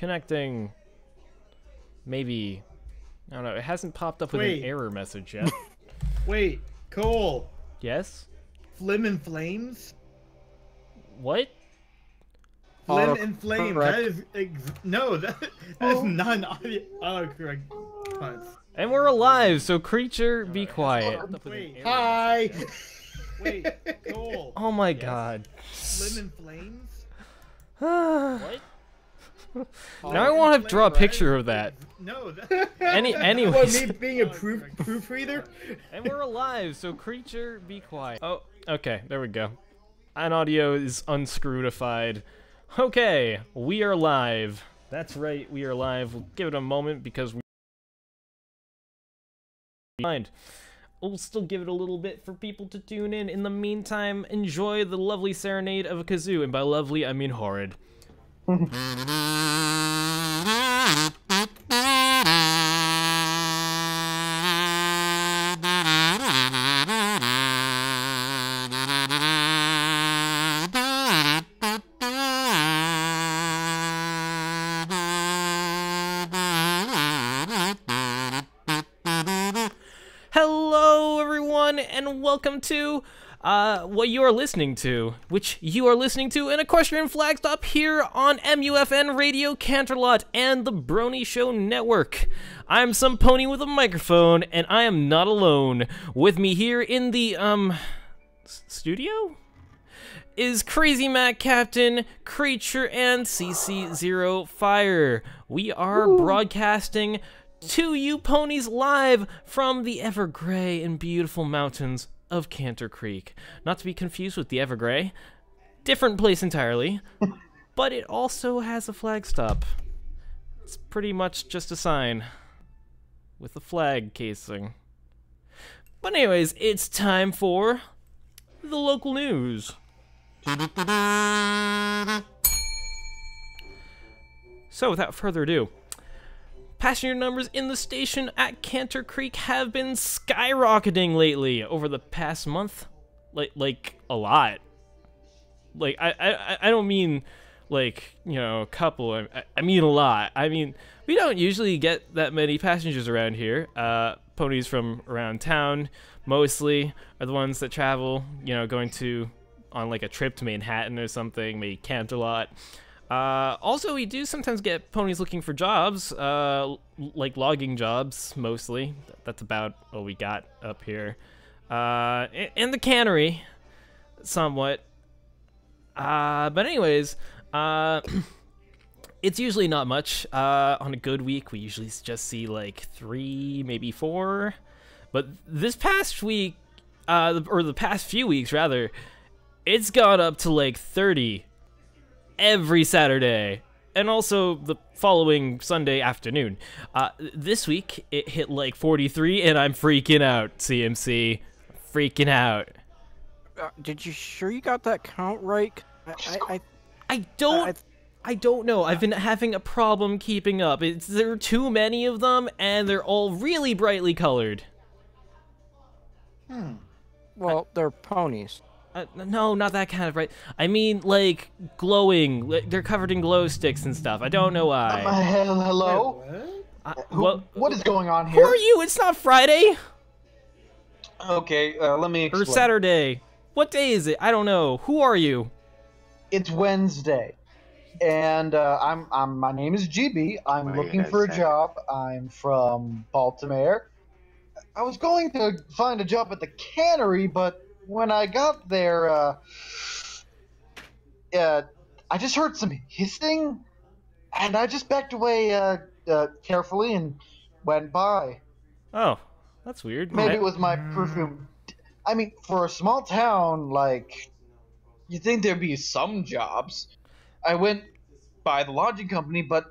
Connecting. Maybe. I don't know. It hasn't popped up with an error message yet. Wait, Cole. Yes? Flim and Flames? What? Flim and Flames. That is no. That is not an autocorrect. And we're alive, so creature, be quiet. Wait. Hi. Wait, Cole. Oh my god. Flim and Flames? What? Now I want to draw a picture of that. No. Anyways. What, me being a proofreader? And we're alive, so creature, be quiet. Oh, okay, there we go. And audio is unscrewedified. Okay, we are live. That's right, we are live. We'll give it a moment because we mind. We'll still give it a little bit for people to tune in. In the meantime, enjoy the lovely serenade of a kazoo, and by lovely, I mean horrid. Hello, everyone, and welcome to what you are listening to, which you are listening to an Equestrian Flagstop here on MUFN Radio Canterlot and the Brony Show Network. I'm some pony with a microphone, and I am not alone. With me here in the, studio? Is Crazy Matt Captain, Creature, and CC0 Fire. We are broadcasting to you ponies live from the ever gray and beautiful mountains of Canter Creek. Not to be confused with the Evergrey. Different place entirely. But it also has a flagstop. It's pretty much just a sign with a flag casing. But anyways, it's time for the local news. So without further ado, passenger numbers in the station at Canter Creek have been skyrocketing lately over the past month. Like a lot. Like, I don't mean, like, you know, a couple. I mean a lot. I mean, we don't usually get that many passengers around here. Ponies from around town, mostly, are the ones that travel, you know, going on, like, a trip to Manhattan or something, maybe Canterlot. Also, we do sometimes get ponies looking for jobs, like logging jobs, mostly. That's about what we got up here. And the cannery, somewhat. But anyways, it's usually not much. On a good week, we usually just see like 3, maybe 4. But this past week, or the past few weeks, rather, it's gone up to like 30. Every Saturday, and also the following Sunday afternoon. This week, it hit like 43, and I'm freaking out, CMC. Freaking out. Did you sure you got that count right? I don't know. I've been having a problem keeping up. There are too many of them, and they're all really brightly colored. Well, they're ponies. No, not that kind of bright. I mean, like, glowing. They're covered in glow sticks and stuff. I don't know why. Hello? What is going on Who here? are you? It's not Friday. Okay, let me explain. Or Saturday. What day is it? I don't know. Who are you? It's Wednesday, and my name is GB. I'm looking for a job. I'm from Baltimore. I was going to find a job at the cannery, but when I got there, I just heard some hissing, and I just backed away carefully and went by. Oh, that's weird. Maybe it was my perfume. I mean, for a small town, like, you'd think there'd be some jobs. I went by the lodging company, but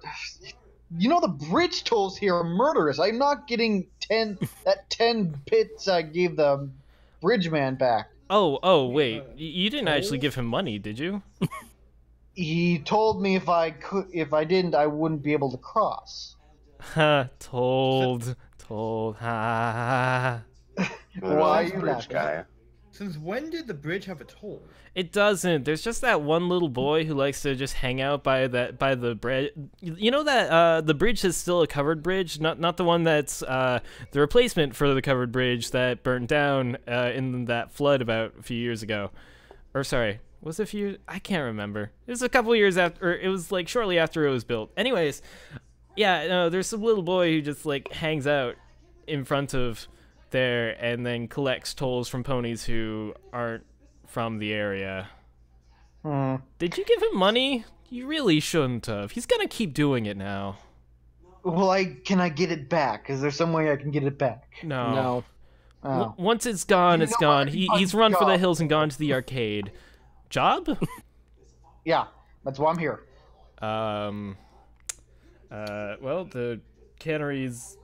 you know the bridge tolls here are murderous. I'm not getting 10 bits I gave the bridge man back. Oh, wait. You didn't actually give him money, did you? He told me if I didn't, I wouldn't be able to cross. told. Ha. Why are you laughing? Guy. Since when did the bridge have a toll? It doesn't. There's just that one little boy who likes to just hang out by the bridge. You know that the bridge is still a covered bridge, not the one that's the replacement for the covered bridge that burnt down in that flood about a few years ago. Or sorry, was it a few? I can't remember. It was a couple years after, or it was like shortly after it was built. Anyways, yeah, no, there's some little boy who just like hangs out in front of there and then collects tolls from ponies who aren't from the area. Did you give him money? You really shouldn't have. He's gonna keep doing it now. Well, can I get it back? Is there some way I can get it back? No. No. Oh. Once it's gone, it's gone. He's run for the job. hills and gone to the arcade. Job? Yeah, that's why I'm here. Well, the cannery's...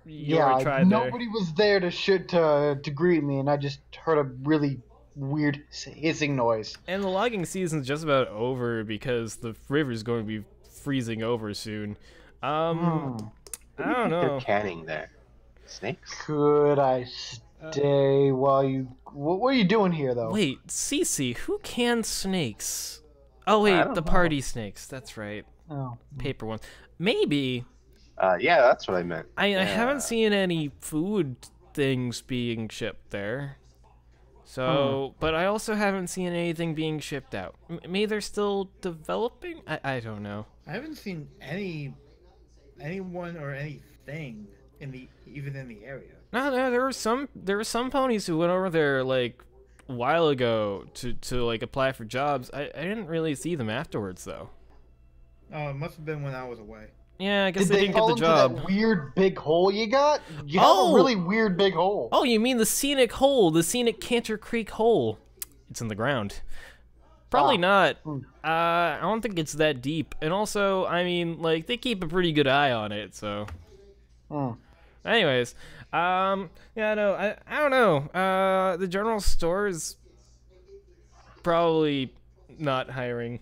You Yeah, already tried there. nobody was there to greet me, and I just heard a really weird hissing noise. And the logging season's just about over because the river's going to be freezing over soon. I don't know. They're canning there. Snakes? Could I stay while you... What are you doing here, though? Wait, Cece, who cans snakes? Oh, wait, the party snakes. That's right. Oh. Paper ones. Maybe. Yeah, that's what I meant. I haven't seen any food things being shipped there. So, but I also haven't seen anything being shipped out. Maybe they're still developing? I don't know. I haven't seen anyone or anything even in the area. No, there were some ponies who went over there like a while ago to like apply for jobs. I didn't really see them afterwards though. Oh, it must have been when I was away. Yeah, I guess Did they didn't get fall the into job. that weird big hole you got? You have a really weird big hole. Oh, you mean the scenic hole, the scenic Cantor Creek hole? It's in the ground. Probably not. I don't think it's that deep. And also, I mean, like they keep a pretty good eye on it. So, anyways, yeah, no, I don't know. The general store is probably not hiring.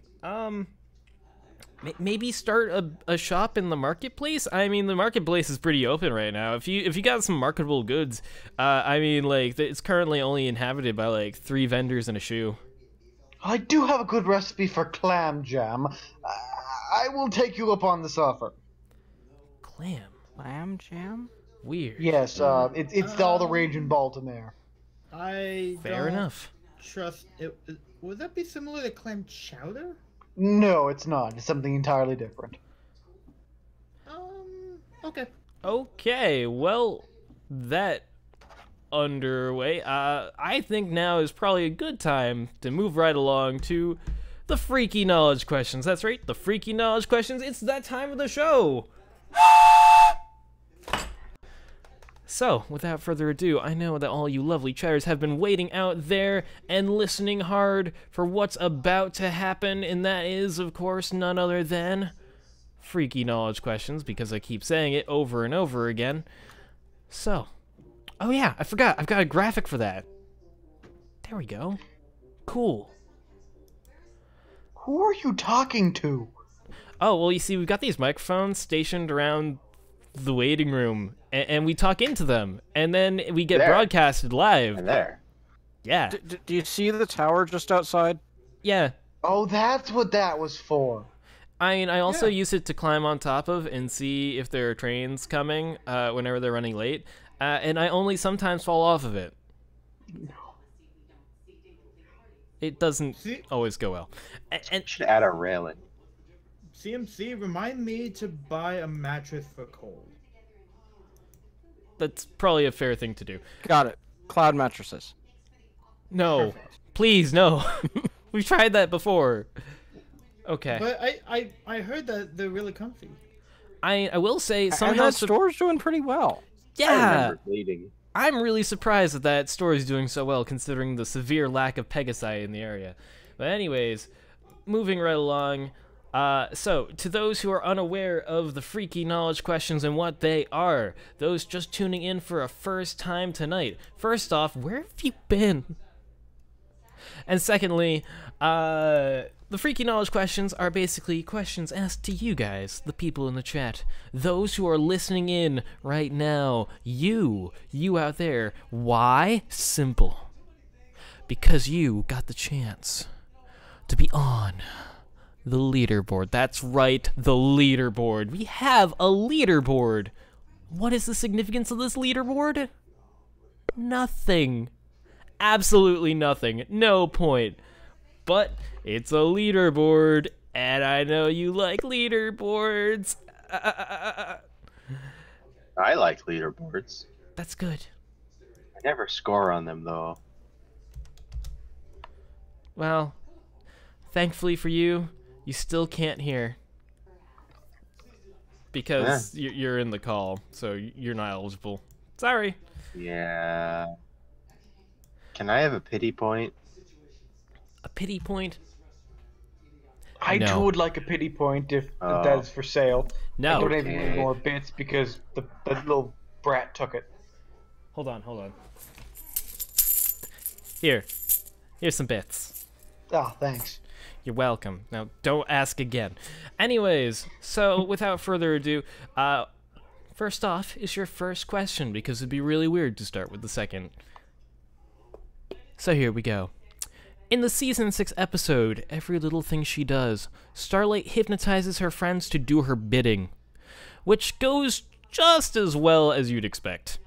Maybe start a shop in the marketplace. I mean, the marketplace is pretty open right now. If you got some marketable goods, I mean, like it's currently only inhabited by like 3 vendors and a shoe. I do have a good recipe for clam jam. I will take you up on this offer. Clam jam? Weird. Yes, it's all the rage in Baltimore. I Fair don't enough. trust it. Would that be similar to clam chowder? No, it's not. It's something entirely different. Okay. Okay, well, that underway. I think now is probably a good time to move right along to the freaky knowledge questions. That's right, the freaky knowledge questions. It's that time of the show. So, without further ado, I know that all you lovely chatters have been waiting out there and listening hard for what's about to happen, and that is, of course, none other than freaky knowledge questions, because I keep saying it over and over again. So, oh yeah, I forgot, I've got a graphic for that. There we go. Cool. Who are you talking to? Oh, well, you see, we've got these microphones stationed around the waiting room, and we talk into them, and then we get broadcasted live. And there. Yeah. Do you see the tower just outside? Yeah. Oh, that's what that was for. I mean, I also use it to climb on top of and see if there are trains coming whenever they're running late, and I only sometimes fall off of it. It doesn't always go well. And Should add a railing. CMC, remind me to buy a mattress for cold. that's probably a fair thing to do. Got it. Cloud mattresses. No. Please, no. We've tried that before. Okay. But I heard that they're really comfy. I will say And somehow that store's doing pretty well. I yeah. remember bleeding. I'm really surprised that that store is doing so well considering the severe lack of Pegasi in the area. But anyways, moving right along. So, to those who are unaware of the freaky knowledge questions and what they are, those just tuning in for a first time tonight, first off, where have you been? And secondly, the freaky knowledge questions are basically questions asked to you guys, the people in the chat. Those who are listening in right now, you out there. Why? Simple. because you got the chance to be on the leaderboard. That's right, the leaderboard. We have a leaderboard. What is the significance of this leaderboard? Nothing. Absolutely nothing. No point. But it's a leaderboard, and I know you like leaderboards. I like leaderboards. That's good. I never score on them, though. Well, thankfully for you, you still can't hear. Because you're in the call, so you're not eligible. Sorry. Yeah. Can I have a pity point? A pity point? I No. too would like a pity point if Oh. that is for sale. No. I don't have Okay. any more bits because the little brat took it. Hold on. Here. Here's some bits. Oh, thanks. You're welcome. Now, don't ask again. Anyways, so without further ado, first off is your first question, because it'd be really weird to start with the second. So here we go. In the Season 6 episode, Every Little Thing She Does, Starlight hypnotizes her friends to do her bidding, which goes just as well as you'd expect.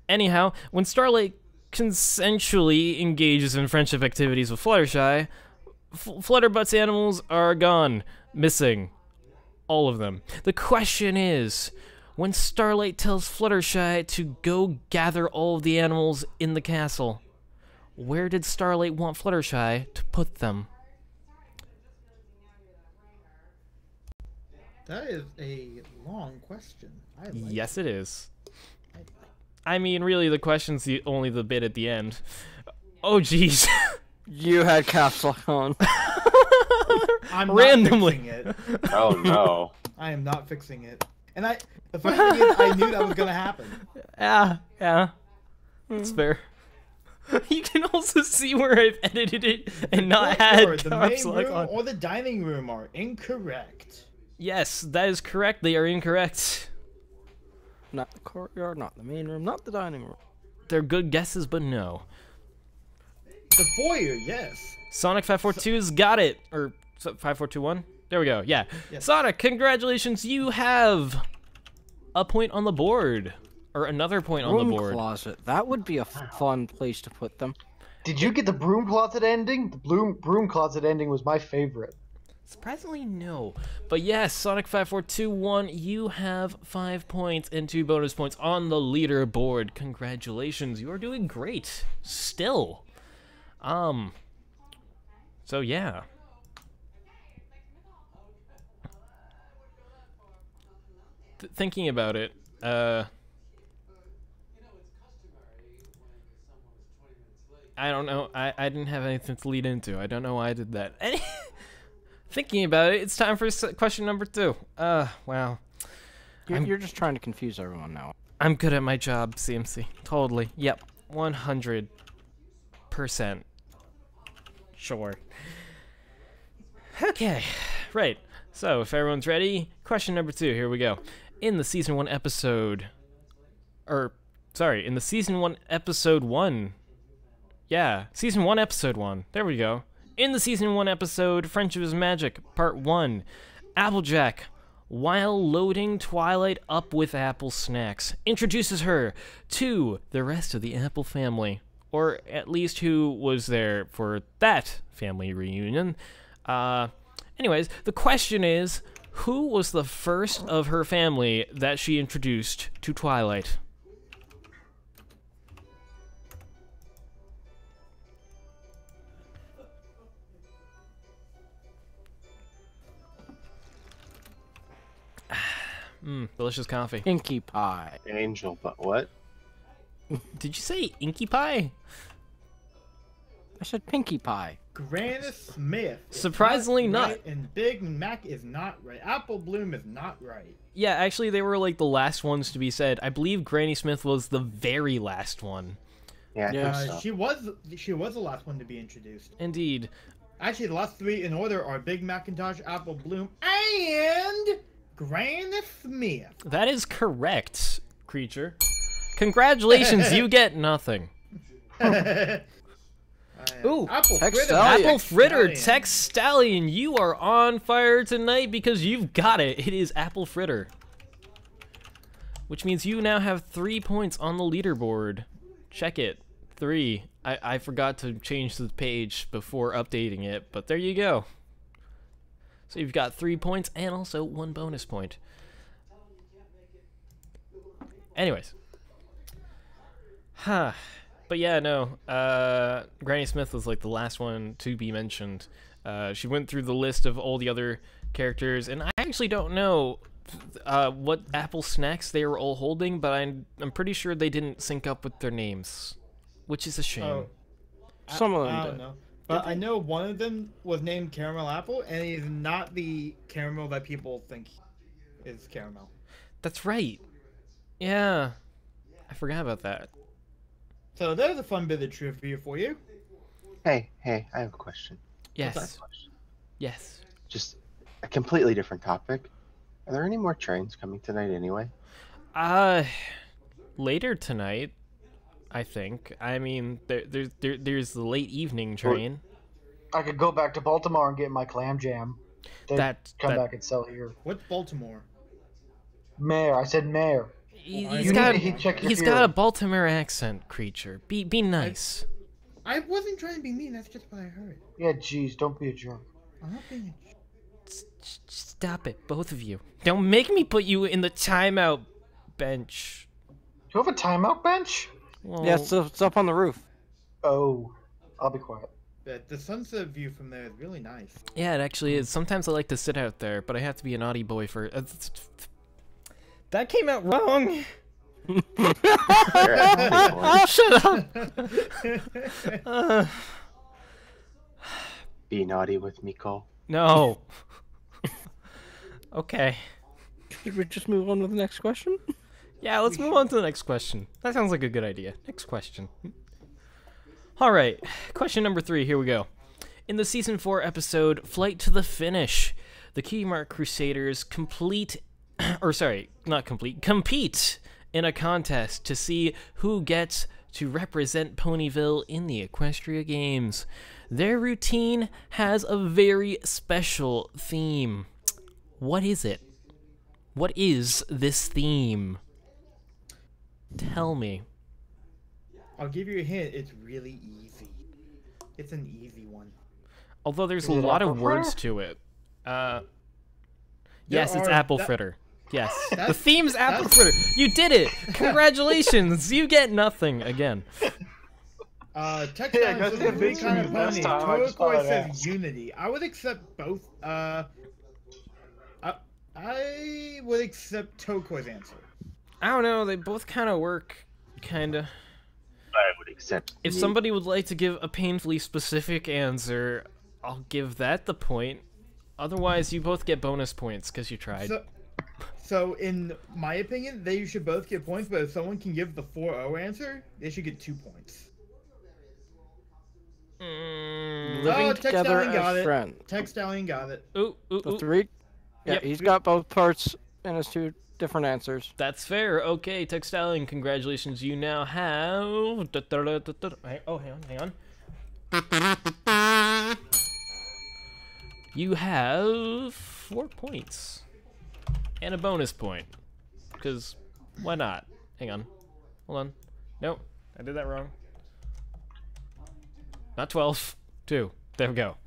Anyhow, when Starlight consensually engages in friendship activities with Fluttershy, Flutterbutt's animals are gone, missing. All of them. The question is, when Starlight tells Fluttershy to go gather all of the animals in the castle, where did Starlight want Fluttershy to put them? That is a long question. I like Yes, it is. it. I mean, really, the question's only the bit at the end. Oh, jeez. You had caps lock on. I'm Randomly. not fixing it. Oh no. I am not fixing it. And the funny thing is, I knew that was gonna happen. Yeah. That's fair. You can also see where I've edited it and not Or had the caps main lock room on. or the dining room are incorrect. Yes, that is correct. They are incorrect. Not the courtyard, not the main room, not the dining room. They're good guesses, but no. The foyer, yes. Sonic 542's got it. Or 5421? There we go. Yeah. Yes. Sonic, congratulations. You have a point on the board. Or another point on the Room board. closet. That would be a fun place to put them. Did you get the broom closet ending? The broom closet ending was my favorite. Surprisingly, no. But yes, Sonic 5421, you have 5 points and 2 bonus points on the leaderboard. Congratulations. You are doing great. Still. So yeah. Thinking about it, I don't know. I didn't have anything to lead into. I don't know why I did that. Thinking about it, it's time for question number 2. Wow. You're just trying to confuse everyone now. I'm good at my job, CMC. Totally. Yep. 100%. Sure. Okay. Right. So, if everyone's ready, question number 2. Here we go. In the Season 1 episode... in the Season 1 episode 1... Yeah, Season 1 episode 1. There we go. In the Season 1 episode, Friendship is Magic, Part 1, Applejack, while loading Twilight up with apple snacks, introduces her to the rest of the Apple family, or at least who was there for that family reunion. Anyways, the question is, who was the first of her family that she introduced to Twilight? Delicious coffee. Pinkie Pie. Angel, but what? Did you say Inky Pie? I said Pinkie Pie. Granny Smith. is Surprisingly not. right, and Big Mac is not right. Apple Bloom is not right. Yeah, actually, they were like the last ones to be said. I believe Granny Smith was the very last one. Yeah, I Yeah. think so. She was the last one to be introduced. Indeed. Actually, the last 3 in order are Big Macintosh, Apple Bloom, and Granny Smith. That is correct, creature. Congratulations, you get nothing. Ooh, Apple Tex fritter. Stallion. Apple Fritter, Stallion. Tex Stallion, you are on fire tonight because you've got it. It is Apple Fritter. Which means you now have 3 points on the leaderboard. Check it. 3. I forgot to change the page before updating it, but there you go. So you've got 3 points and also 1 bonus point. Anyways. Huh. But yeah, no. Granny Smith was like the last one to be mentioned. She went through the list of all the other characters, and I actually don't know what Apple snacks they were all holding, but I'm pretty sure they didn't sync up with their names, which is a shame. Oh, Some of them I don't did. know. But I know one of them was named Caramel Apple, and he's not the caramel that people think is caramel. That's right. Yeah. I forgot about that. So there's a fun bit of trivia for you. Hey, I have a question. Yes. Yes. Just a completely different topic. Are there any more trains coming tonight anyway? Later tonight, I think. I mean, there's the late evening train. I could go back to Baltimore and get my clam jam. Then come back and sell here. What's Baltimore? Mayor, I said mayor. He's You got need to check your he's got a hearing. Baltimore accent, creature. Be nice. I wasn't trying to be mean. That's just what I heard. Yeah, jeez, don't be a jerk. I'm not being. Stop it, both of you. Don't make me put you in the timeout bench. Do you have a timeout bench? Well, Yeah, it's up on the roof. Oh, I'll be quiet. The sunset view from there is really nice. yeah, it actually is. Sometimes I like to sit out there, but I have to be a naughty boy for. That came out wrong. Shut up. Be naughty with me, Cole. No. Okay. Should we just move on to the next question? Yeah, let's move on to the next question. That sounds like a good idea. Next question. All right, question number 3. Here we go. In the season 4 episode "Flight to the Finish," the Cutie Mark Crusaders compete in a contest to see who gets to represent Ponyville in the Equestria Games. Their routine has a very special theme. What is it? What is this theme? Tell me. I'll give you a hint. It's really easy. It's an easy one. Although there's a Is it lot of apple words fritter? to it. Yes, it's are- apple that- fritter. Yes. The That's- theme's apple that's- fritter. You did it! Congratulations! You get nothing again. Textile Yeah, is 'cause a they really fixed kind me of last pony. time, I just thought Turquoise I'd says ask. Unity. I would accept both. I would accept Turquoise answer. I don't know, they both kind of work, kinda. I would accept. If somebody would like to give a painfully specific answer, I'll give that the point. Otherwise, you both get bonus points because you tried. So, in my opinion, they should both get points, but if someone can give the 4-0 answer, they should get 2 points. Living together Textile got as it. friends. Textile got it. Ooh, ooh, The ooh. 3. Yeah, Yep. he's got both parts in his 2 different answers. That's fair. Okay, Textiling, congratulations. You now have... Oh, hang on. You have 4 points. And a bonus point. Because, why not? Hang on. Hold on. Nope, I did that wrong. Not 12. 2. There we go.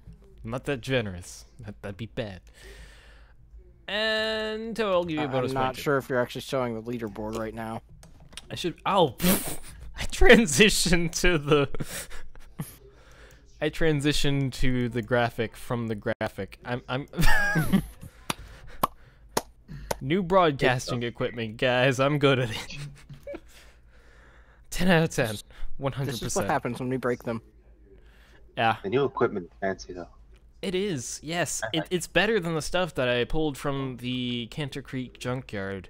I'm not that generous. That'd be bad. And I'll give you a bonus I'm point. not sure if you're actually showing the leaderboard right now. I should. Oh, I transitioned to the. I transitioned to the graphic from the graphic. I'm. New broadcasting equipment, guys. I'm good at it. 10 out of 10. 100%. This is what happens when we break them. Yeah, The new equipment is fancy though. it is. Yes, it's better than the stuff that I pulled from the Cantor Creek junkyard.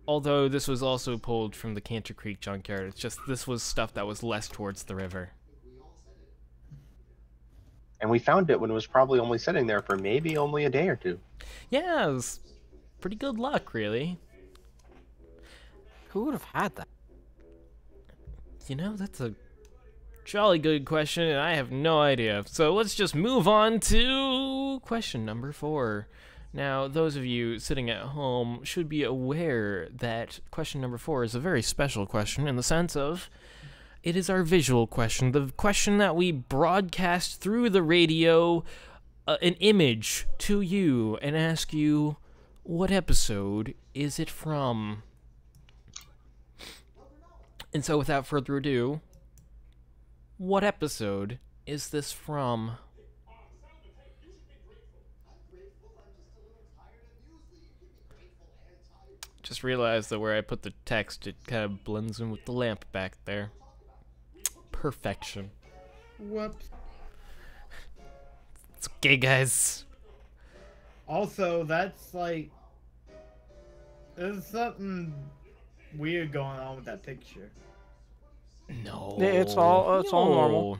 Although this was also pulled from the Cantor Creek junkyard. It's just this was stuff that was less towards the river. And we found it when it was probably only sitting there for maybe only a day or 2. Yeah, it was pretty good luck, really. Who would have had that? You know, that's a jolly good question, and I have no idea. So let's just move on to question number 4. Now, those of you sitting at home should be aware that question number 4 is a very special question in the sense of it is our visual question, the question that we broadcast through the radio, an image to you and ask you, what episode is it from? And so without further ado, what episode is this from? Just realized that where I put the text, it kind of blends in with the lamp back there. Perfection. Whoops. It's okay, guys. Also, that's like, there's something weird going on with that picture. No. It's all normal.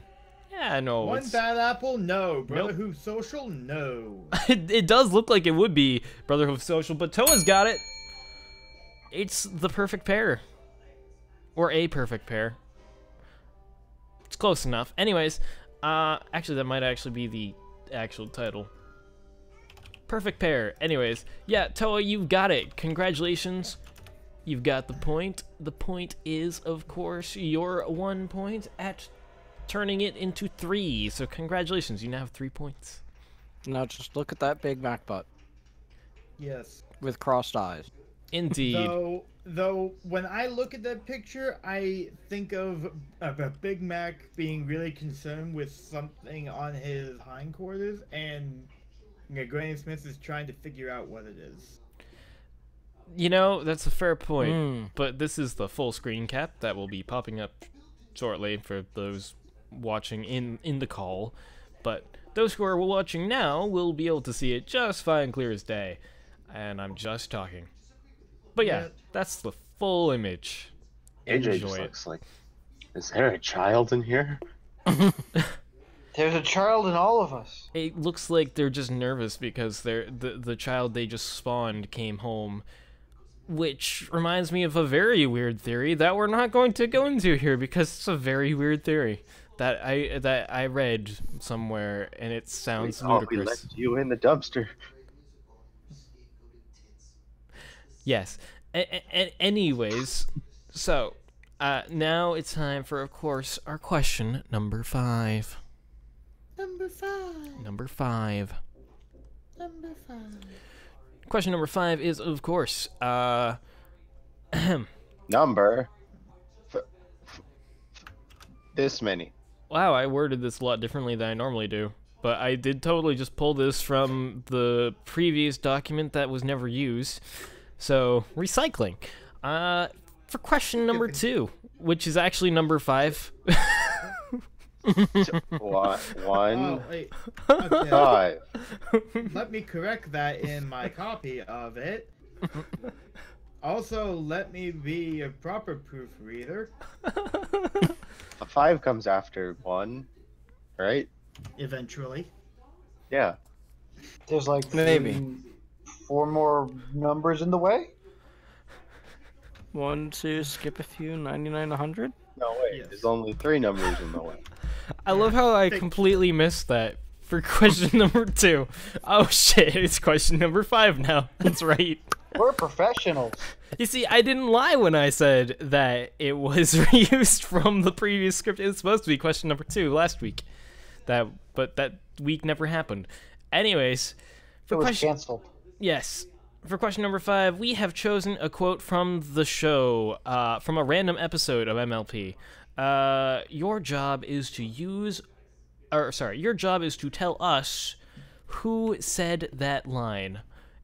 Yeah, no. One bad apple? No. Nope. Brotherhood Social? No. It does look like it would be Brotherhood Social, but Toa's got it. It's the perfect pair. Or a perfect pair. It's close enough. Anyways, actually that might actually be the actual title. Perfect pair. Anyways, yeah, Toa, you've got it. Congratulations. You've got the point. The point is, of course, your 1 point at turning it into 3. So congratulations, you now have 3 points. Now just look at that Big Mac butt Yes. with crossed eyes. Indeed. Though, when I look at that picture, I think of a Big Mac being really concerned with something on his hindquarters, and Granny Smith is trying to figure out what it is. You know, that's a fair point, but this is the full screen cap that will be popping up shortly for those watching in the call, but those who are watching now will be able to see it just fine, clear as day, and I'm just talking. But yeah, that's the full image. AJ Enjoy just it. looks like, is there a child in here? There's a child in all of us. It looks like they're just nervous because the child they just spawned came home, which reminds me of a very weird theory that we're not going to go into here because it's a very weird theory that I read somewhere, and it sounds We ludicrous. left you in the dumpster. Yes. Anyways, so now it's time for, of course, our question number 5. Number 5. Number 5. Number 5. Question number 5 is, of course, Number. This many. wow, I worded this a lot differently than I normally do, but I did totally just pull this from the previous document that was never used. So, recycling. For question number 2, which is actually number 5. One. Oh, wait. Okay. 5. Let me correct that in my copy of it. Also, let me be a proper proofreader. A 5 comes after 1, right? Eventually. Yeah. There's like Maybe. 4 more numbers in the way. 1, 2, skip a few, 99, 100. No, wait. Yes. There's only 3 numbers in the way. I love how I completely missed that for question number 2. Oh shit, it's question number 5 now. That's right. We're professionals. You see, I didn't lie when I said that it was reused from the previous script. It was supposed to be question number 2 last week. But that week never happened. Anyways, It was canceled. Yes. For question number 5, we have chosen a quote from the show, from a random episode of MLP. Your job is to tell us who said that line.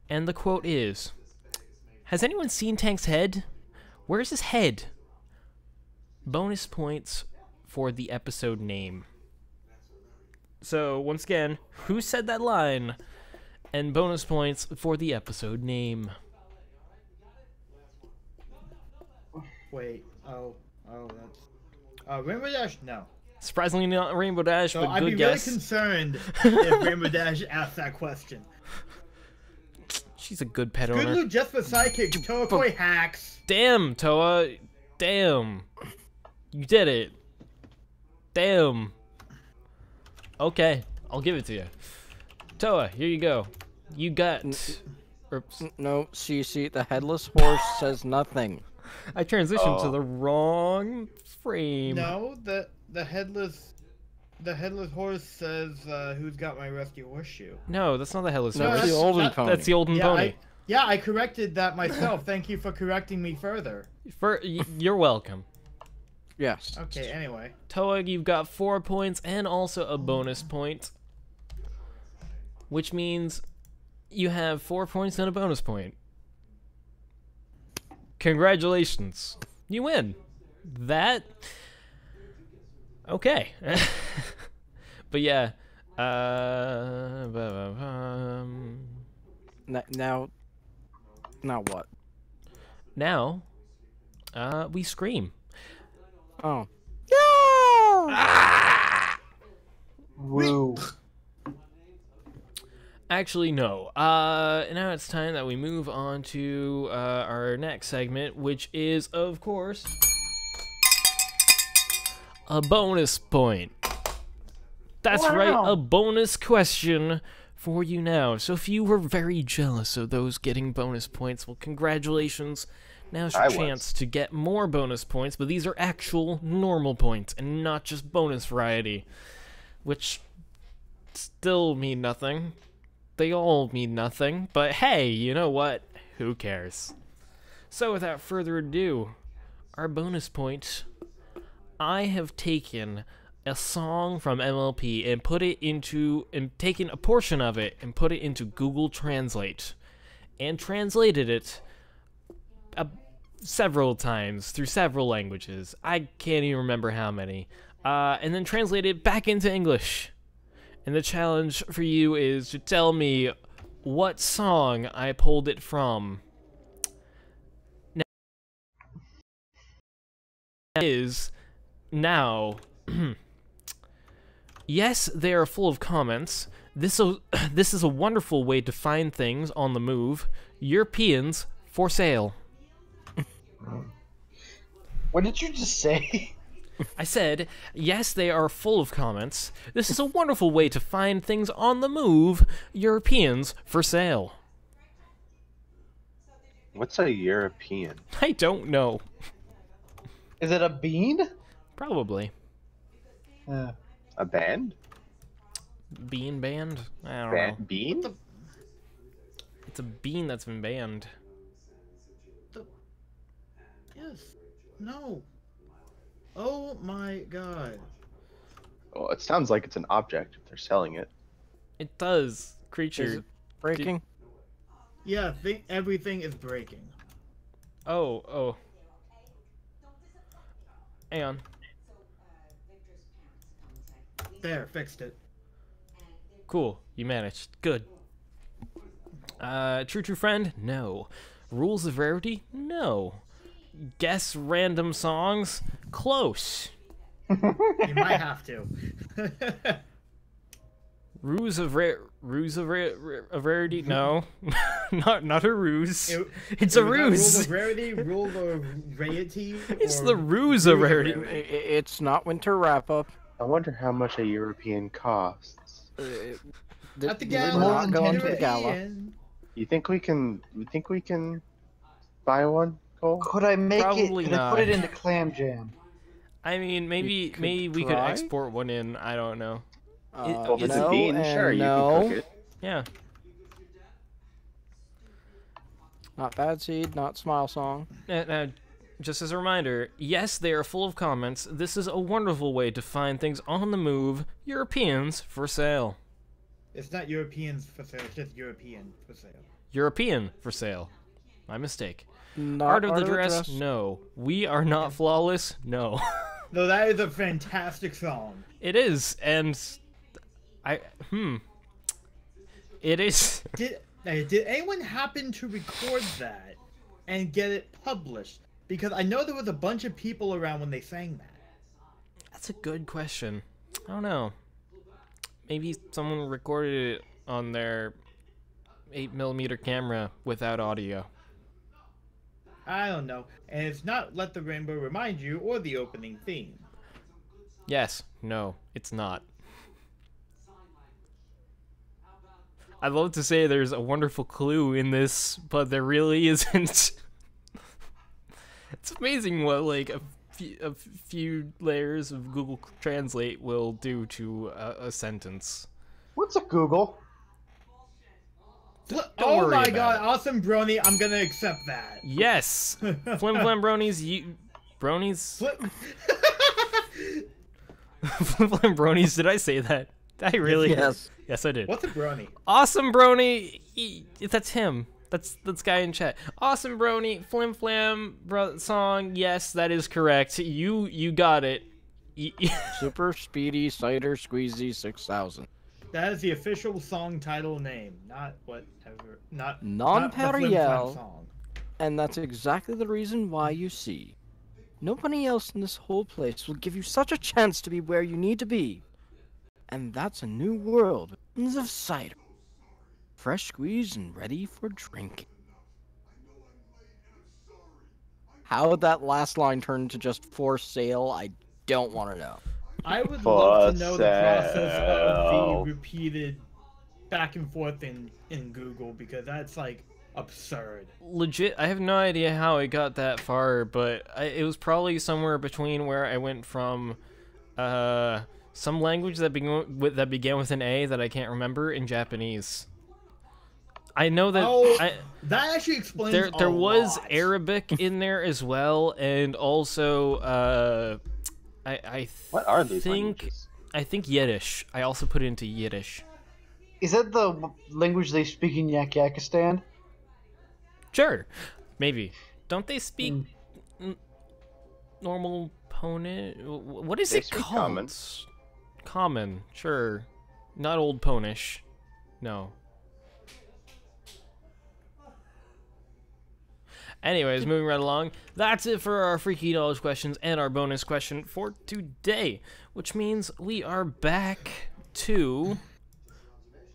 And the quote is, has anyone seen Tank's head? Where's his head? Bonus points for the episode name. So, once again, who said that line? And bonus points for the episode name. Wait. That's. Rainbow Dash? No. Surprisingly not Rainbow Dash, So but I'd good be guess. really concerned if Rainbow Dash asked that question. She's a good pet Good owner. Luke just for sidekick, Tokoi hacks. Damn, Toa. Damn. You did it. Damn. Okay, I'll give it to you. Toa, here you go. You got... Oops. No, see, the headless horse says nothing. I transitioned to the wrong frame. No, the headless horse says, "Who's got my rusty horseshoe?" No, that's not the headless No, horse. that's the olden pony. That's the olden Yeah, pony. I corrected that myself. Thank you for correcting me further. You're welcome. Yes. Okay, anyway. Toa, you've got 4 points and also a bonus point, which means you have 4 points and a bonus point. Congratulations. You win. That... Okay. But yeah. Now what? Now, we scream. Oh. Woo. Actually, no. Now it's time that we move on to our next segment, which is, of course, a bonus point. That's right, a bonus question for you now. So if you were very jealous of those getting bonus points, well, congratulations. Now's your chance to get more bonus points, but these are actual normal points and not just bonus variety, which still mean nothing. They all mean nothing, but hey, you know what? Who cares? So without further ado, our bonus point, I have taken a song from MLP and taken a portion of it and put it into Google Translate and translated it several times through several languages. I can't even remember how many. And then translated it back into English. And the challenge for you is to tell me what song I pulled it from. Now is now. Yes, they are full of comments. This is a wonderful way to find things on the move. Europeans for sale. What did you just say? I said, yes, they are full of comments. This is a wonderful way to find things on the move. Europeans for sale. What's a European? I don't know. Is it a bean? Probably. A band? Bean band? I don't know. Bean? It's a bean that's been banned. Yes. No. Oh my god. Well, it sounds like it's an object if they're selling it. It does. Creature. Is it breaking? Yeah, everything is breaking. Oh. Hang on. There, fixed it. Cool. You managed. Good. True friend? No. Rules of rarity? No. Guess random songs? Close. You might have to. Ruse of rarity? No. not a ruse. It's a ruse. Rule of rarity, rule of rarity. It's the ruse of rarity. It's not winter wrap up. I wonder how much a European costs. At the We're gala. not going to the gala. European. You think we can buy one, Cole? Could I make Probably it? Could I not. put it into clam jam? I mean, maybe we could try? export one in. I don't know. Well, if it's no a bean, and sure, you no. can cook it. Yeah. Not bad seed, not smile song. Now, just as a reminder, yes, they are full of comments. This is a wonderful way to find things on the move. Europeans for sale. It's not Europeans for sale, it's just European for sale. European for sale. My mistake. Not Art of the dress? No. We are not flawless? No. No, that is a fantastic song. It is, and it is. Did anyone happen to record that and get it published? Because I know there was a bunch of people around when they sang that. That's a good question. I don't know. Maybe someone recorded it on their 8mm camera without audio. I don't know. And it's not Let the Rainbow Remind You or the opening theme. Yes. No, it's not. I'd love to say there's a wonderful clue in this, but there really isn't. It's amazing what, like, a few layers of Google Translate will do to a sentence. What's a Google? Oh worry my about god, it. awesome brony, I'm gonna accept that. Yes! Flim Flam Bronies, Bronies? Flim Flam Bronies, did I say that? Did I really? Yes. Yes, I did. What's a brony? Awesome Brony, that's him. That's guy in chat. Awesome Brony, Flim Flam song, yes, that is correct. You got it. Super Speedy Cider Squeezy 6000. That is the official song title name, not whatever. Not the Non-Powder Flim Flam Yell. song. And that's exactly the reason why you see. Nobody else in this whole place will give you such a chance to be where you need to be. And that's a new world with tons of cider. Fresh squeezed and ready for drinking. How that last line turned to just for sale, I don't want to know. I would love to know the process of sale. the repeated back and forth in Google, because that's like absurd. Legit, I have no idea how it got that far, but it was probably somewhere between where I went from some language that began with an A that I can't remember in Japanese. I know that That actually explains there a was lot. Arabic in there as well, and also What are these think languages? I think Yiddish. I also put it into Yiddish. Is that the language they speak in Yakistan? Sure, maybe. Don't they speak normal Ponish? What is They it speak called? common. Common, sure. Not Old Ponish. No. Anyways, moving right along. That's it for our freaky knowledge questions and our bonus question for today, which means we are back to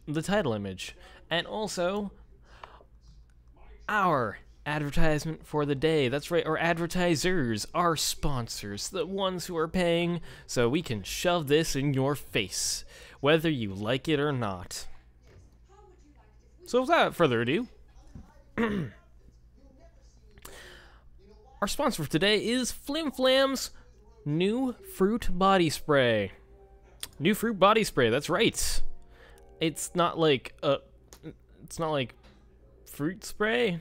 the title image and also our advertisement for the day. That's right, our advertisers, our sponsors, the ones who are paying so we can shove this in your face, whether you like it or not. So without further ado, our sponsor for today is Flim Flam's New Fruit Body Spray. New Fruit Body Spray, that's right. It's not like fruit spray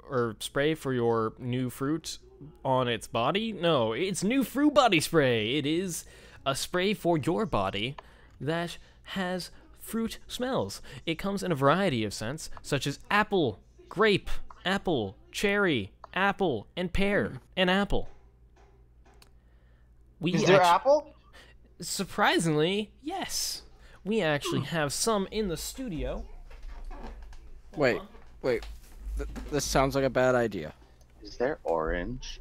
or spray for your new fruit on its body. No, it's New Fruit Body Spray. It is a spray for your body that has fruit smells. It comes in a variety of scents, such as apple, grape, apple, cherry, apple, and pear, and apple. Is there apple? Surprisingly, yes. We actually have some in the studio. Wait. This sounds like a bad idea. Is there orange?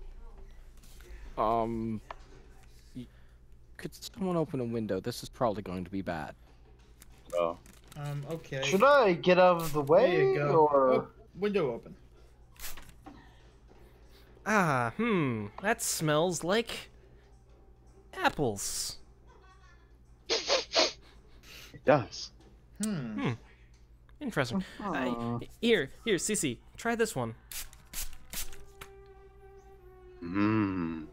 Could someone open a window? This is probably going to be bad. Oh. Okay. Should I get out of the way, There you go. or Oh, window open. That smells like apples. It does. Interesting. Here, Cece, try this one. Mmm.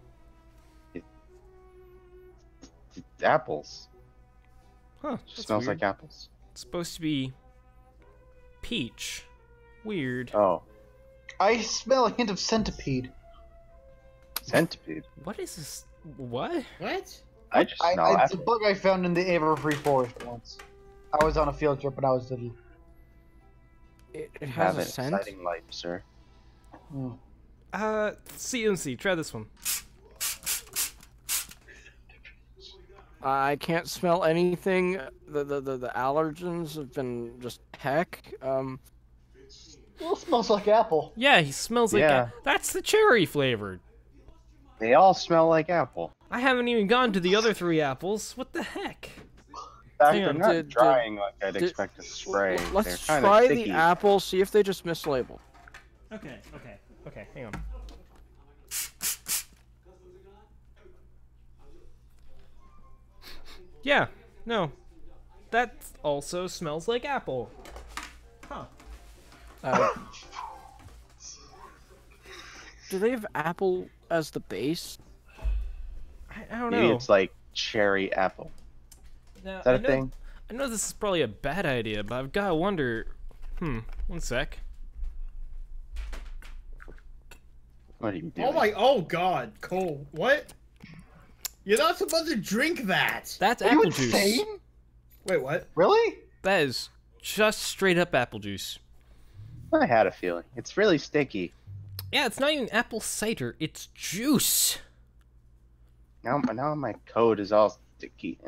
It's apples. Huh, It that's smells weird. like apples. It's supposed to be peach. Weird. Oh, I smell a hint of centipede. centipede. What is this? What? What? I just smell It's a apples. bug I found in the Everfree Forest once. I was on a field trip when I was little. It You has have a an scent. exciting life, sir. CMC, try this one. I can't smell anything. The allergens have been just heck. Well, it smells like apple. Yeah, he smells like Yeah. that's the cherry flavored. They all smell like apple. I haven't even gone to the other three apples. What the heck? In fact, Hang they're on, not drying like I'd expect a spray. Let's They're kind try of the sticky. apple. See if they just mislabeled. Okay, hang on. Yeah, no. That also smells like apple. Huh. Uh, do they have apple as the base? I don't Maybe know. it's like cherry apple. Now, Is that a thing? I know this is probably a bad idea, but I've got to wonder... one sec. What are you doing? Oh god, Cole, what? You're not supposed to drink that! That's Are you apple juice. insane? Wait, what? Really? That is just straight up apple juice. I had a feeling. It's really sticky. Yeah, it's not even apple cider, it's juice. Now my code is all sticky.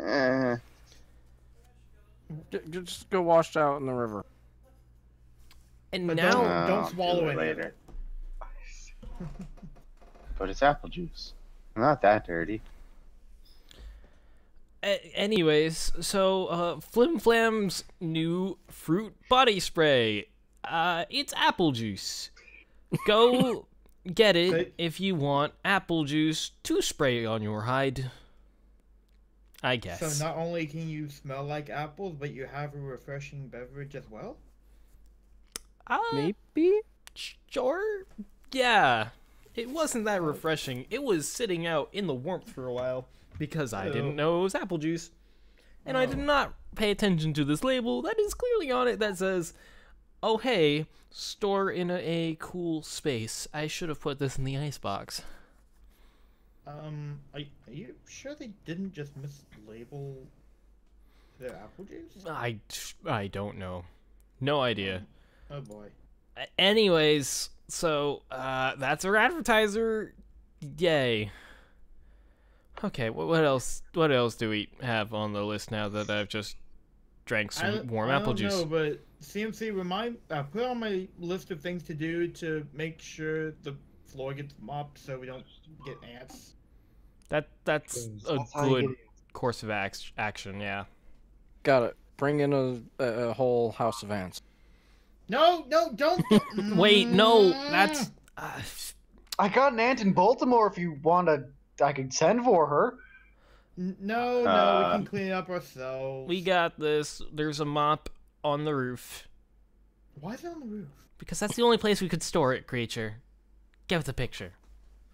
Just go washed out in the river. And But now... don't I'll swallow do it later. But it's apple juice. I'm not that dirty. Anyways, so Flim Flam's new fruit body spray. It's apple juice. Go get it if you want apple juice to spray on your hide. I guess. So not only can you smell like apples, but you have a refreshing beverage as well? Maybe? Sure. Yeah. It wasn't that refreshing. It was sitting out in the warmth for a while because I didn't know it was apple juice. And I did not pay attention to this label that is clearly on it that says, oh hey, store in a cool space. I should have put this in the icebox. Are you sure they didn't just mislabel their apple juice? I don't know. No idea. Oh boy. Anyways, so that's our advertiser. Yay. Okay, what else? What else do we have on the list now that I've just drank some warm apple juice? I don't know, but CMC put on my list of things to do to make sure the floor gets mopped so we don't get ants. That's a good course of action. Yeah. Got it. Bring in a whole house of ants. No, don't. Wait, no, that's. I got an aunt in Baltimore. If you want I can send for her. No, we can clean it up ourselves. We got this. There's a mop on the roof. Why is it on the roof? Because that's the only place we could store it, creature. Get the picture.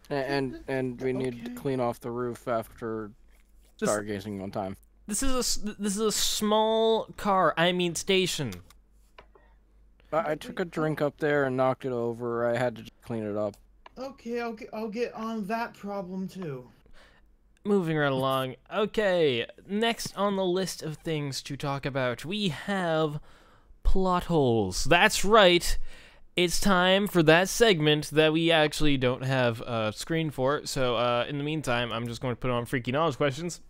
And we need to Okay. clean off the roof after This- stargazing one time. This is a small car. I mean station. I took a drink up there and knocked it over. I had to just clean it up. Okay, I'll get on that problem too. Moving right along. Okay, next on the list of things to talk about, we have plot holes. That's right. It's time for that segment that we actually don't have a screen for. So, in the meantime, I'm just going to put on freaky knowledge questions.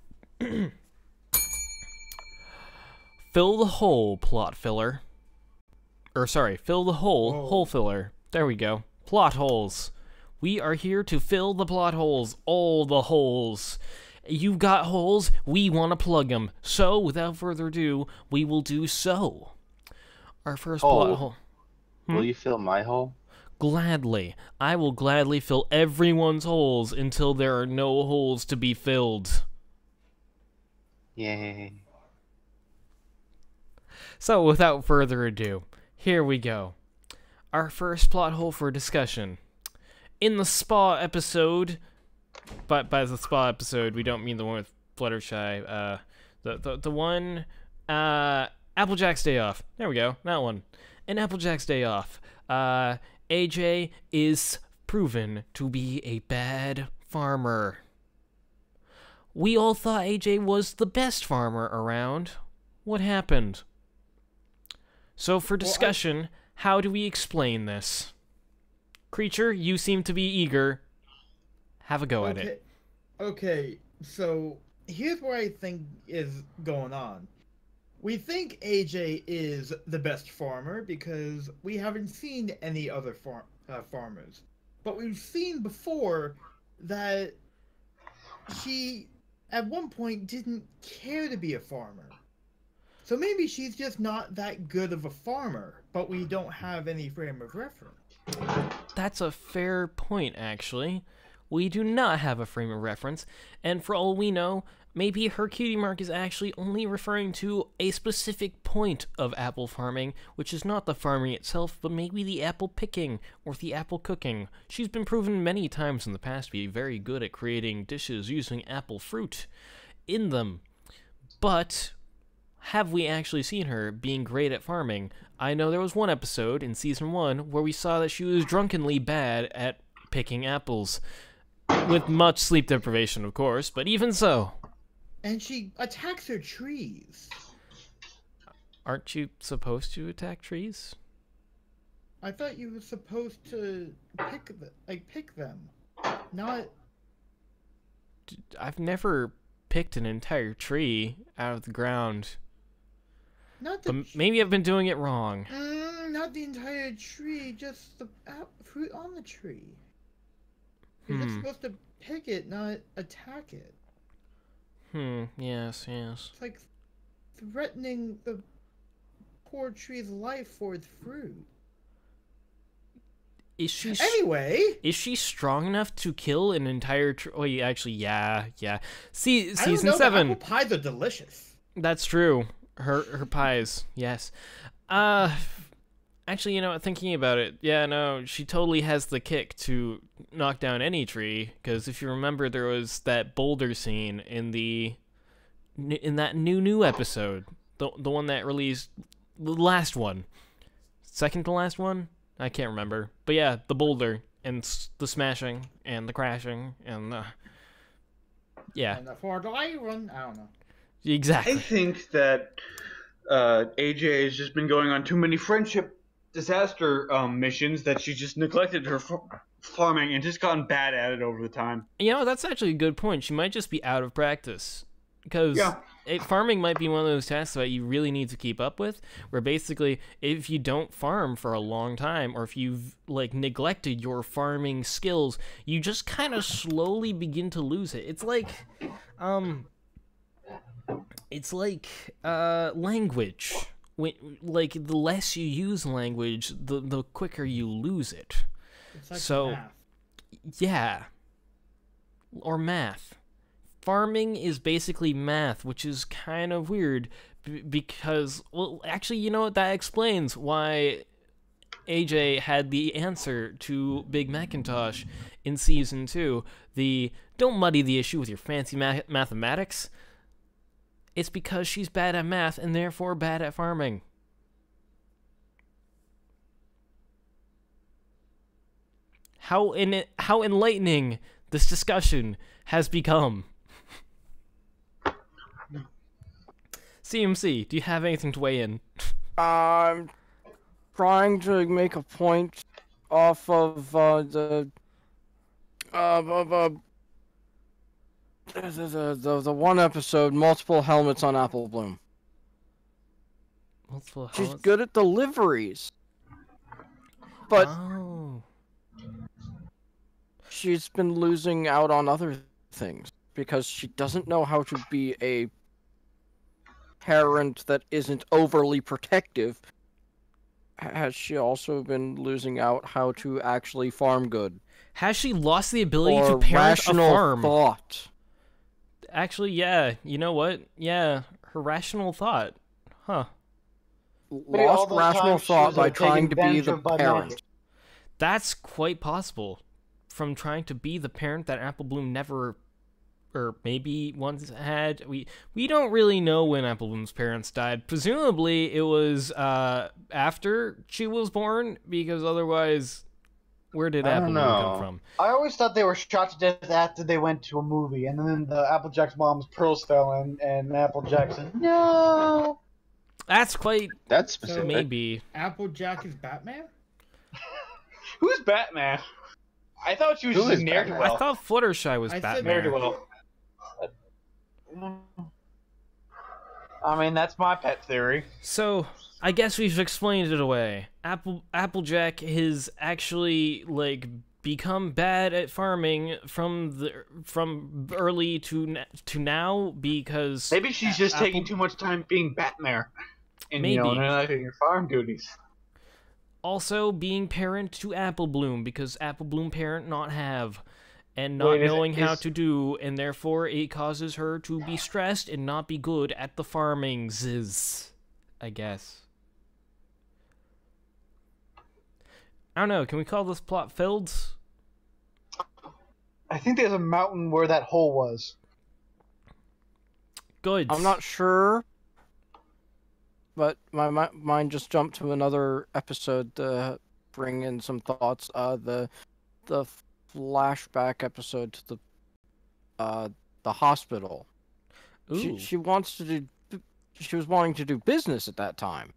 Fill the hole, plot filler. Or, sorry, fill the hole, hole filler. There we go. Plot holes. We are here to fill the plot holes. All the holes. You've got holes, we want to plug them. So, without further ado, we will do so. Our first plot hole. Will you fill my hole? Gladly. I will gladly fill everyone's holes until there are no holes to be filled. Yay. So, without further ado, here we go. Our first plot hole for discussion. In the spa episode, but by the spa episode, we don't mean the one with Fluttershy. The one, Applejack's Day Off. There we go, that one. In Applejack's Day Off, AJ is proven to be a bad farmer. We all thought AJ was the best farmer around. What happened? So for discussion, how do we explain this? Creature, you seem to be eager. Have a go at it. Okay, so here's what I think is going on. We think AJ is the best farmer because we haven't seen any other farmers. But we've seen before that she, at one point, didn't care to be a farmer. So maybe she's just not that good of a farmer, but we don't have any frame of reference. That's a fair point, actually. We do not have a frame of reference, and for all we know, maybe her cutie mark is actually only referring to a specific point of apple farming, which is not the farming itself, but maybe the apple picking or the apple cooking. She's been proven many times in the past to be very good at creating dishes using apple fruit in them. But have we actually seen her being great at farming? I know there was one episode in Season 1 where we saw that she was drunkenly bad at picking apples. With much sleep deprivation, of course, but even so. And she attacks her trees. Aren't you supposed to attack trees? I thought you were supposed to pick them, not. I've never picked an entire tree out of the ground. Not the. But maybe I've been doing it wrong. Not the entire tree, just the fruit on the tree. You're just supposed to pick it, not attack it. Yes. It's like threatening the poor tree's life for its fruit. Is she Anyway, is she strong enough to kill an entire tree? Oh, yeah, actually, yeah. See, I don't season know, 7. The apple pies are delicious. That's true. Her pies, yes. Actually, thinking about it, yeah, no, she totally has the kick to knock down any tree, because if you remember, there was that boulder scene in that new episode, the one that released, the last one, second to last one, I can't remember, but yeah, the boulder, and the smashing, and the crashing, and yeah. And the Ford Iron, I don't know. Exactly. I think that AJ has just been going on too many friendship disaster missions that she just neglected her farming and just gotten bad at it over the time. That's actually a good point. She might just be out of practice. Because farming might be one of those tasks that you really need to keep up with, where basically, if you don't farm for a long time, or if you've, neglected your farming skills, you just kind of slowly begin to lose it. It's like language. The less you use language, the quicker you lose it. It's like math. Yeah. Or math. Farming is basically math, which is kind of weird because, well, actually, you know what? That explains why AJ had the answer to Big Macintosh in Season 2. Don't muddy the issue with your fancy mathematics. It's because she's bad at math and therefore bad at farming. How enlightening this discussion has become. CMC, do you have anything to weigh in? I'm trying to make a point off of the one episode, multiple helmets on Apple Bloom. Multiple She's helmets? good at deliveries, but she's been losing out on other things because she doesn't know how to be a parent that isn't overly protective. Has she also been losing out how to actually farm good? Has she lost the ability or to parent a rational farm? thought? Actually, yeah. You know what? Yeah, her rational thought. Huh. Maybe all Lost those rational times she thought was, by like, trying taking to be advantage the of Bud parent. Magic. That's quite possible. From trying to be the parent that Apple Bloom never, or maybe once had. We don't really know when Apple Bloom's parents died. Presumably, it was after she was born, because otherwise, where did Apple Bloom come from? I always thought they were shot to death after they went to a movie, and then the Applejack's mom's pearls fell in, and Applejack said, "No." That's specific. maybe. Applejack is Batman? Who's Batman? I thought she was Who just is a Batman? ne'er-do-well. I thought Fluttershy was I said Batman. Ne'er-do-well. I mean, that's my pet theory. So, I guess we've explained it away. Applejack has actually, become bad at farming from early to now because Maybe she's just taking too much time being Batman and Maybe. neglecting her farm duties. also being parent to Apple Bloom because Apple Bloom parent not have. and not Wait, knowing how to do, and therefore it causes her to be stressed and not be good at the farmings, I guess. I don't know, can we call this plot filled? I think there's a mountain where that hole was. Good. I'm not sure, but my mind just jumped to another episode to bring in some thoughts. The flashback episode to the hospital. Ooh. She wants to do. She was wanting to do business at that time,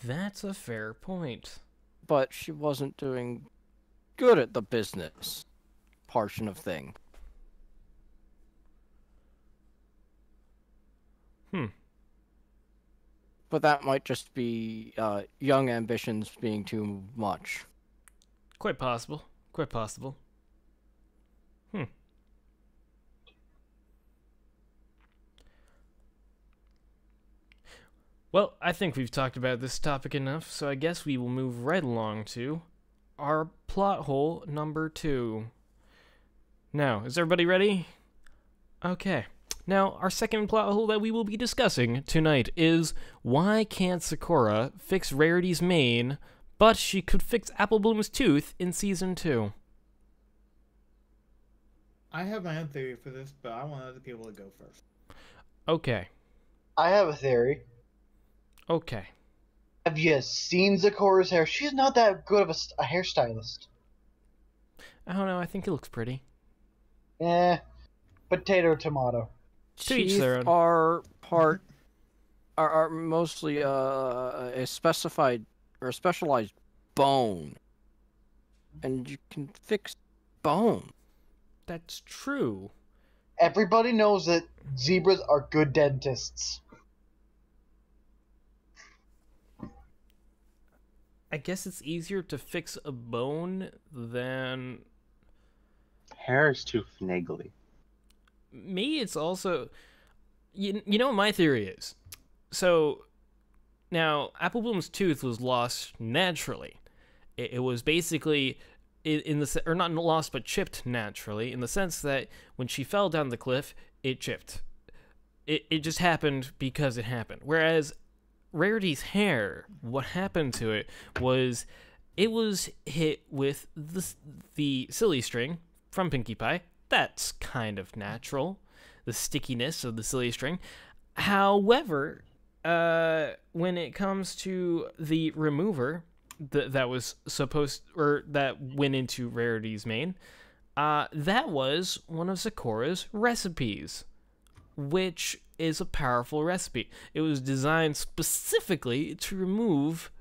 That's a fair point. but she wasn't doing good at the business portion of thing. But that might just be young ambitions being too much. Quite possible. Quite possible. Well, I think we've talked about this topic enough, so I guess we will move right along to our plot hole number 2. Now, is everybody ready? Okay. Now, our second plot hole that we will be discussing tonight is why can't Sakura fix Rarity's mane, but she could fix Apple Bloom's tooth in Season 2? I have my own theory for this, but I want other people to go first. Okay. I have a theory. Okay. Have you seen Sakura's hair? She's not that good of a hairstylist. I don't know, I think it looks pretty. Potato, tomato. To each Teeth their own. are mostly a specified or a specialized bone, and you can fix bone. That's true. Everybody knows that zebras are good dentists. I guess it's easier to fix a bone than... Hair is too finagly. Me, it's also... You know what my theory is? So, now, Apple Bloom's tooth was lost naturally. It was basically... or not lost, but chipped naturally, in the sense that when she fell down the cliff, it chipped. It just happened because it happened. Whereas Rarity's hair, what happened to it was hit with the silly string from Pinkie Pie. That's kind of natural, the stickiness of the silly string. However, when it comes to the remover that was supposed, or that went into Rarity's mane, that was one of Sakura's recipes, which is a powerful recipe. It was designed specifically to remove,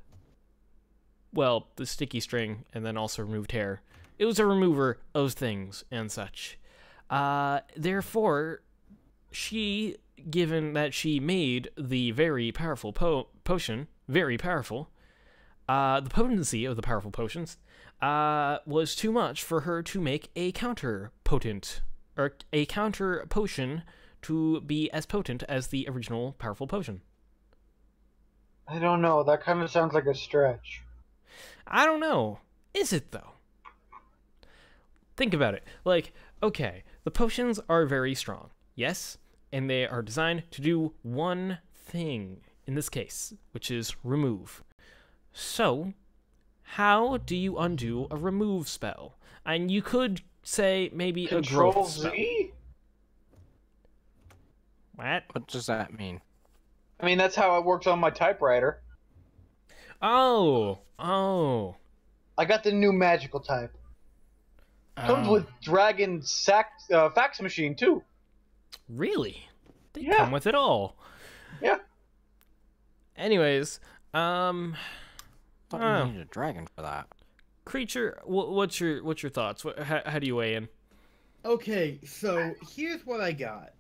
well, the sticky string and then also removed hair. It was a remover of things and such. Therefore, given that she made the very powerful potion, very powerful, the potency of the powerful potions was too much for her to make a counter potion to be as potent as the original powerful potion. I don't know. That kind of sounds like a stretch. I don't know. Is it, though? Think about it. Like, okay, the potions are very strong, yes? And they are designed to do one thing, in this case, which is remove. So, how do you undo a remove spell? And you could say maybe a Control growth spell. Z? What? What does that mean? I mean, that's how it works on my typewriter. Oh. I got the new magical type. Comes with Dragon fax machine, too. Really? They Yeah. come with it all. Yeah. Anyways, Thought you needed a dragon for that. Creature, what's your thoughts? How do you weigh in? Okay, so here's what I got.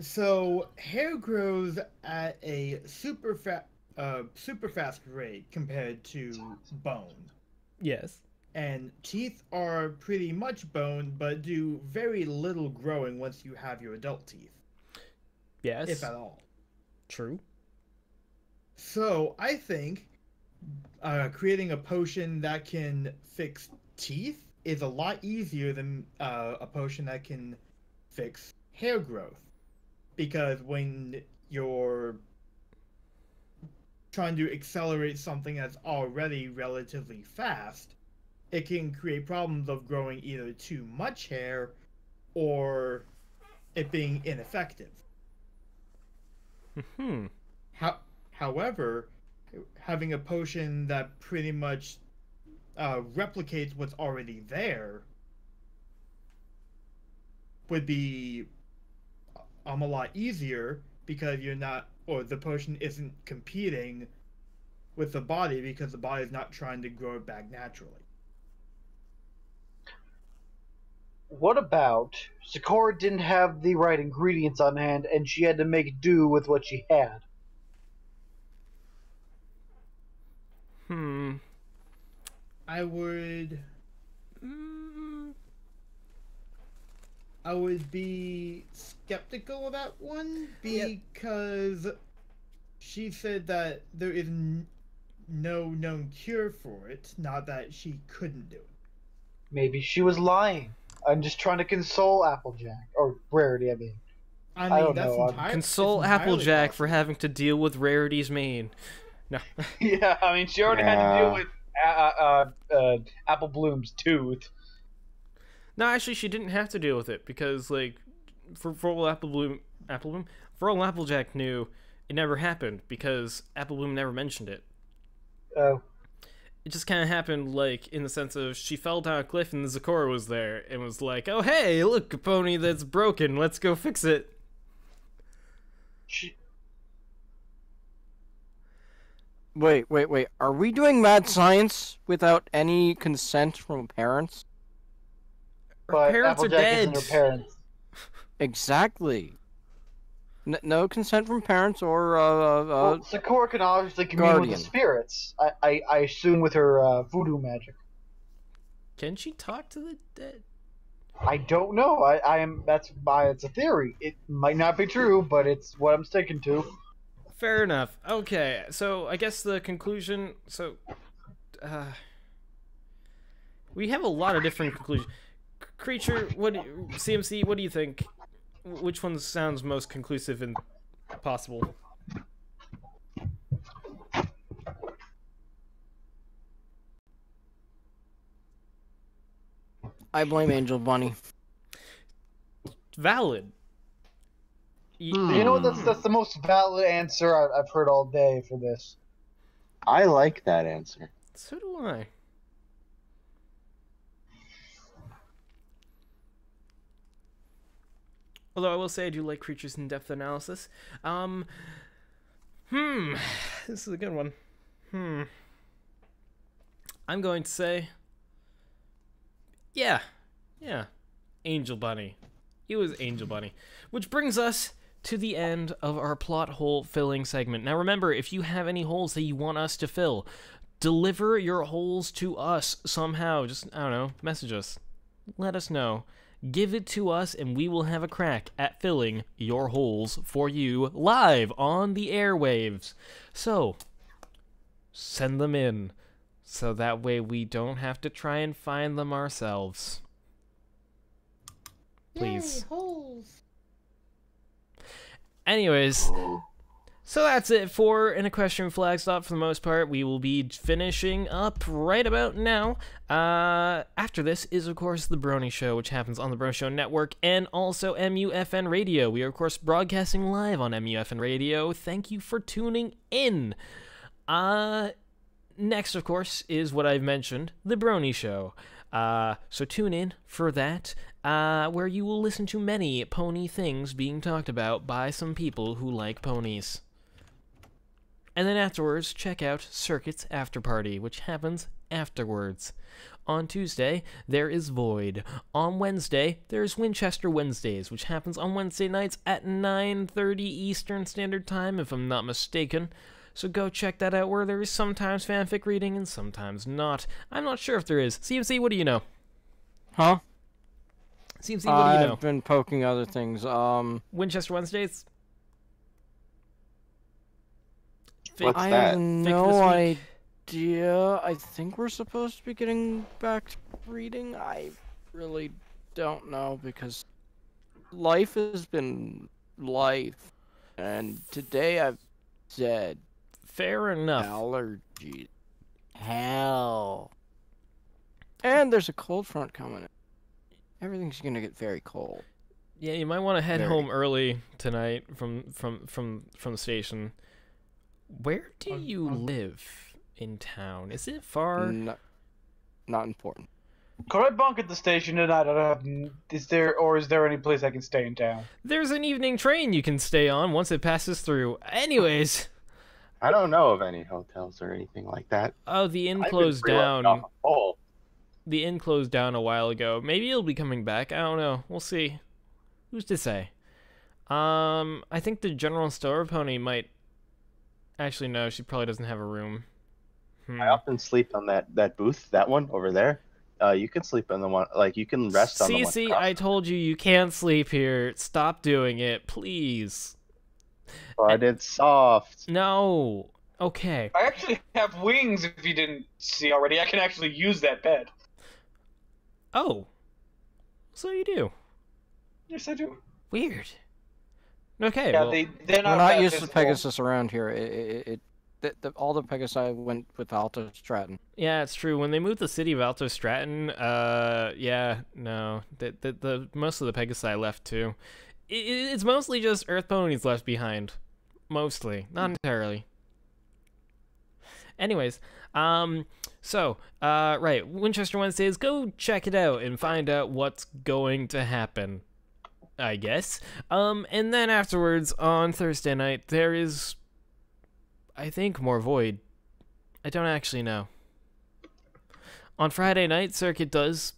So hair grows at a super fast rate compared to bone, Yes. and teeth are pretty much bone, but do very little growing once you have your adult teeth, Yes. if at all. True. So I think creating a potion that can fix teeth is a lot easier than a potion that can fix hair growth. Because when you're trying to accelerate something that's already relatively fast, it can create problems of growing either too much hair or it being ineffective. However, having a potion that pretty much replicates what's already there would be a lot easier because you're not, or the potion isn't competing with the body because the body is not trying to grow it back naturally. What about Sakura didn't have the right ingredients on hand and she had to make do with what she had? I would be skeptical of that one because she said that there is no known cure for it, not that she couldn't do it. Maybe she was lying. I'm just trying to console Applejack. Or Rarity, I mean. I don't that's know. Console it's entirely Applejack for possible. having to deal with Rarity's mane. No. Yeah, I mean, she already had to deal with Apple Bloom's tooth. No, actually, she didn't have to deal with it because, like, for all for all Applejack knew, it never happened because Apple Bloom never mentioned it. Oh. It just kind of happened, like, in the sense of she fell down a cliff and Zakora was there and was like, "Oh, hey, look, a pony that's broken. Let's go fix it." Wait. Are we doing mad science without any consent from parents? Her But parents are Applejack dead. isn't her parents. Exactly. No consent from parents or Well, Sakura can obviously commune with guardian. the spirits. I assume with her voodoo magic. Can she talk to the dead? I don't know. It's a theory. It might not be true, but it's what I'm sticking to. Fair enough. Okay, so I guess the conclusion. So, we have a lot of different conclusions. Creature, CMC? What do you think? Which one sounds most conclusive and possible? I blame Angel Bunny. Valid. You know what? That's the most valid answer I've heard all day for this. I like that answer. So do I. Although I will say I do like creatures in depth analysis. This is a good one. I'm going to say, yeah, Angel Bunny. It was Angel Bunny. Which brings us to the end of our plot hole filling segment. Now remember, if you have any holes that you want us to fill, deliver your holes to us somehow. Just, I don't know, message us. Let us know. Give it to us and we will have a crack at filling your holes for you live on the airwaves. So, send them in so that way we don't have to try and find them ourselves. Please. Yay, holes. Anyways, so that's it for an Equestrian Flagstop for the most part. We will be finishing up right about now. After this is, of course, The Brony Show, which happens on the Brony Show Network and also MUFN Radio. We are, of course, broadcasting live on MUFN Radio. Thank you for tuning in. Next, of course, is what I've mentioned, The Brony Show. So tune in for that, where you will listen to many pony things being talked about by some people who like ponies. And then afterwards, check out Circuit's After Party, which happens afterwards. On Tuesday, there is Void. On Wednesday, there's Winchester Wednesdays, which happens on Wednesday nights at 9:30 Eastern Standard Time, if I'm not mistaken. So go check that out, where there is sometimes fanfic reading and sometimes not. I'm not sure if there is. CMC, what do you know? Huh? CMC, what do you know? I've been poking other things. Winchester Wednesdays? What's I that? have Fic no this week? idea. I think we're supposed to be getting back to reading. I really don't know because life has been life. And today I've said Fair enough. allergies. Hell. And there's a cold front coming in. Everything's gonna get very cold. Yeah, you might want to head Very. home early tonight from the station. Where do you live in town? Is it far? Not important. Could I bunk at the station tonight? I don't have, is there any place I can stay in town? There's an evening train you can stay on once it passes through. Anyways, I don't know of any hotels or anything like that. oh, the inn I've been closed pretty well down. off a pole. The inn closed down a while ago. Maybe it'll be coming back. I don't know. We'll see. Who's to say? I think the general store pony might. Actually, no. She probably doesn't have a room. I often sleep on that booth, that one over there. You can sleep on the one, like you can rest on the one. Cece, I told you you can't sleep here. Stop doing it, please. But it's soft. No. Okay. I actually have wings. If you didn't see already, I can actually use that bed. Oh. So you do. Yes, I do. Weird. Okay. Yeah, well, they're not We're not that used to physical. Pegasus around here. All the Pegasi went with Alta Stratton. yeah, it's true. When they moved the city of Alto Stratton, yeah, no, the most of the Pegasi left too. It's mostly just Earth ponies left behind, mostly, not entirely. Anyways, so, right, Winchester Wednesdays, go check it out and find out what's going to happen, I guess. And then afterwards, on Thursday night, there is, I think, more Void. I don't actually know. On Friday night, Circuit does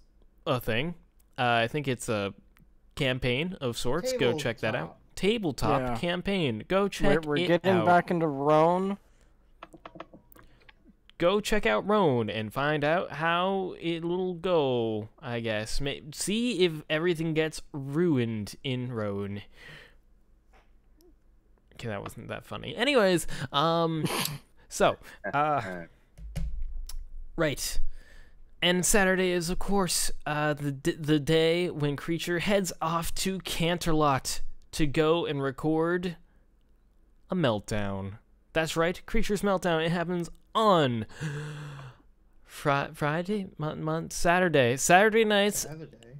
a thing. I think it's a campaign of sorts. Go check that out. Tabletop Yeah. campaign. Go check We're it getting out. back into Roan. Go check out Roan and find out how it'll go, I guess. See if everything gets ruined in Roan. Okay, that wasn't that funny. Anyways, so, right. And Saturday is, of course, the day when Creature heads off to Canterlot to go and record a meltdown. That's right, Creature's Meltdown. It happens on Saturday nights.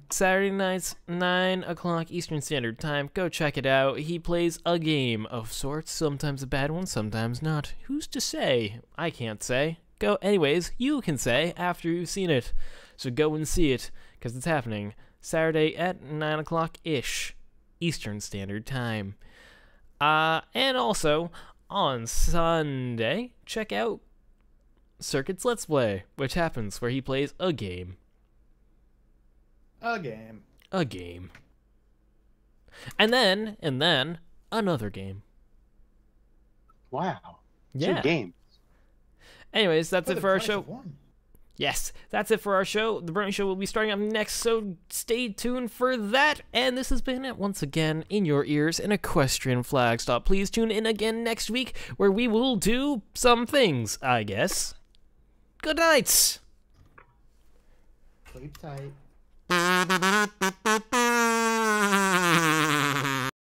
Saturday nights, 9 o'clock Eastern Standard Time. Go check it out. He plays a game of sorts, sometimes a bad one, sometimes not. Who's to say? I can't say. Go, anyways, you can say after you've seen it. So go and see it, because it's happening Saturday at 9 o'clock-ish Eastern Standard Time. And also, on Sunday, check out Circuit's Let's Play, which happens where he plays a game. A game. A game. And then, another game. Wow. Yeah. 2 games. Anyways, that's For it the for our price show. of one. Yes, that's it for our show. The Brony Show will be starting up next, so stay tuned for that. And this has been, once again, in your ears, an Equestrian Flagstop. Please tune in again next week, where we will do some things, I guess. Good night. Sleep tight.